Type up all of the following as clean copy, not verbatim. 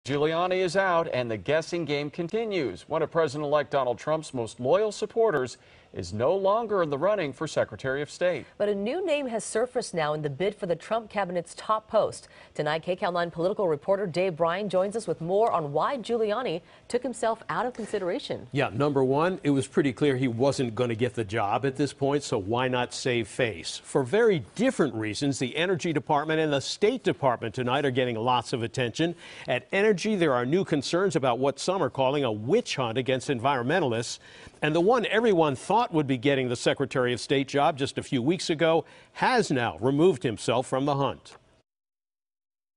Giuliani is out and the guessing game continues. One of President-elect Donald Trump's most loyal supporters is no longer in the running for Secretary of State. But a new name has surfaced now in the bid for the Trump cabinet's top post. Tonight, KCAL 9 political reporter Bryan joins us with more on why Giuliani took himself out of consideration. Yeah, number one, it was pretty clear he wasn't going to get the job at this point, so why not save face? For very different reasons, the Energy Department and the State Department tonight are getting lots of attention. At Energy, there are new concerns about what some are calling a witch hunt against environmentalists. And the one everyone thought would be getting the Secretary of State job just a few weeks ago has now removed himself from the hunt.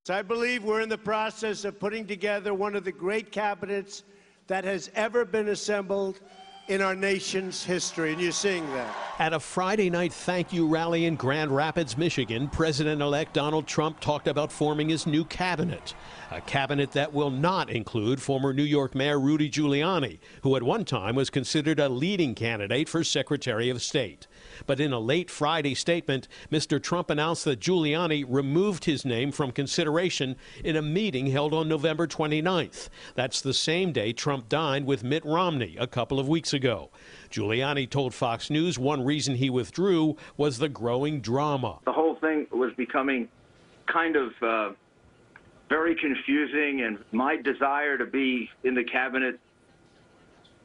I believe we're in the process of putting together one of the great cabinets that has ever been assembled in our nation's history, and you're seeing that. At a Friday night thank you rally in Grand Rapids, Michigan, President-elect Donald Trump talked about forming his new cabinet, a cabinet that will not include former New York Mayor Rudy Giuliani, who at one time was considered a leading candidate for Secretary of State. But in a late Friday statement, Mr. Trump announced that Giuliani removed his name from consideration in a meeting held on November 29th. That's the same day Trump dined with Mitt Romney a couple of weeks ago. Giuliani told Fox News one reason he withdrew was the growing drama. The whole thing was becoming kind of very confusing, and my desire to be in the cabinet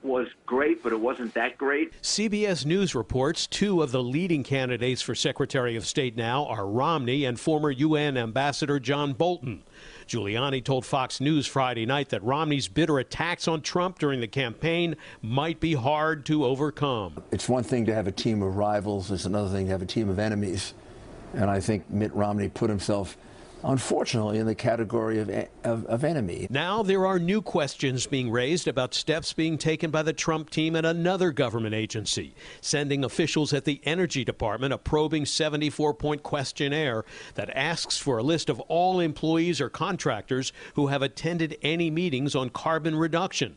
was great, but it wasn't that great. CBS News reports two of the leading candidates for Secretary of State now are Romney and former UN Ambassador John Bolton. Giuliani told Fox News Friday night that Romney's bitter attacks on Trump during the campaign might be hard to overcome. It's one thing to have a team of rivals. It's another thing to have a team of enemies. And I think Mitt Romney put himself, unfortunately, in the category of enemy. Now there are new questions being raised about steps being taken by the Trump team at another government agency, sending officials at the Energy Department a probing 74-point questionnaire that asks for a list of all employees or contractors who have attended any meetings on carbon reduction.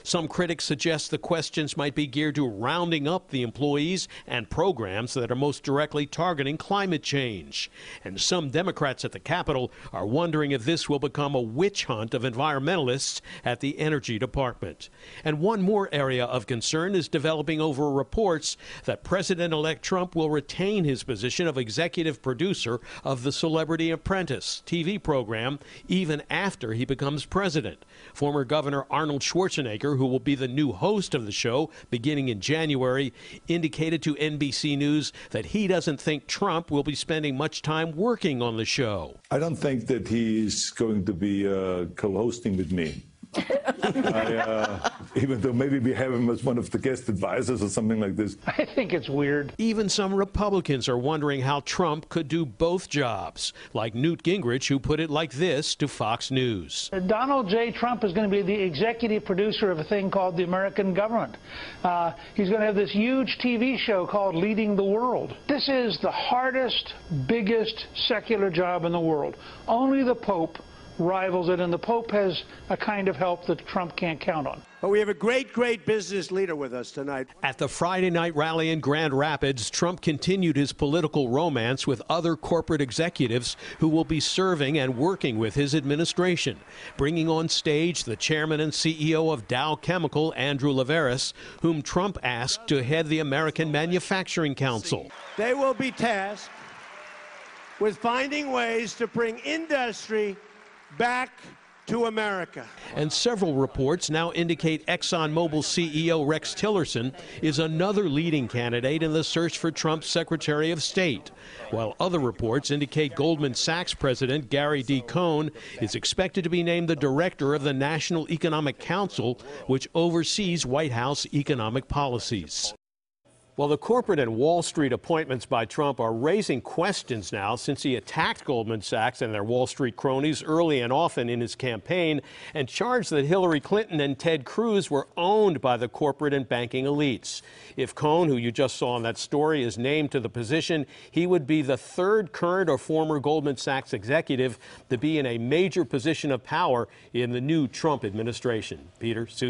Some critics suggest the questions might be geared to rounding up the employees and programs that are most directly targeting climate change. And some Democrats at the Capitol are wondering if this will become a witch hunt of environmentalists at the Energy Department. And one more area of concern is developing over reports that President-elect Trump will retain his position of executive producer of the Celebrity Apprentice TV program even after he becomes president. Former Governor Arnold Schwarzenegger, who will be the new host of the show beginning in January, indicated to NBC News that he doesn't think Trump will be spending much time working on the show. I don't think that he's going to be co-hosting with me. Even though maybe we have him as one of the guest advisors or something like this. I think it's weird. Even some Republicans are wondering how Trump could do both jobs, like Newt Gingrich, who put it like this to Fox News. Donald J. Trump is going to be the executive producer of a thing called the American government. He's going to have this huge TV show called Leading the World. This is the hardest, biggest secular job in the world. Only the Pope rivals it, and the Pope has a kind of help that Trump can't count on. But we have a great, great business leader with us tonight. At the Friday night rally in Grand Rapids, Trump continued his political romance with other corporate executives who will be serving and working with his administration, bringing on stage the chairman and CEO of Dow Chemical, Andrew Laveris, whom Trump asked to head the American Manufacturing Council. They will be tasked with finding ways to bring industry back to America. And several reports now indicate ExxonMobil CEO Rex Tillerson is another leading candidate in the search for Trump's Secretary of State, while other reports indicate Goldman Sachs President Gary D. Cohn is expected to be named the director of the National Economic Council, which oversees White House economic policies. Well, the corporate and Wall Street appointments by Trump are raising questions now since he attacked Goldman Sachs and their Wall Street cronies early and often in his campaign and charged that Hillary Clinton and Ted Cruz were owned by the corporate and banking elites. If Cohn, who you just saw in that story, is named to the position, he would be the third current or former Goldman Sachs executive to be in a major position of power in the new Trump administration. Peter, Susan.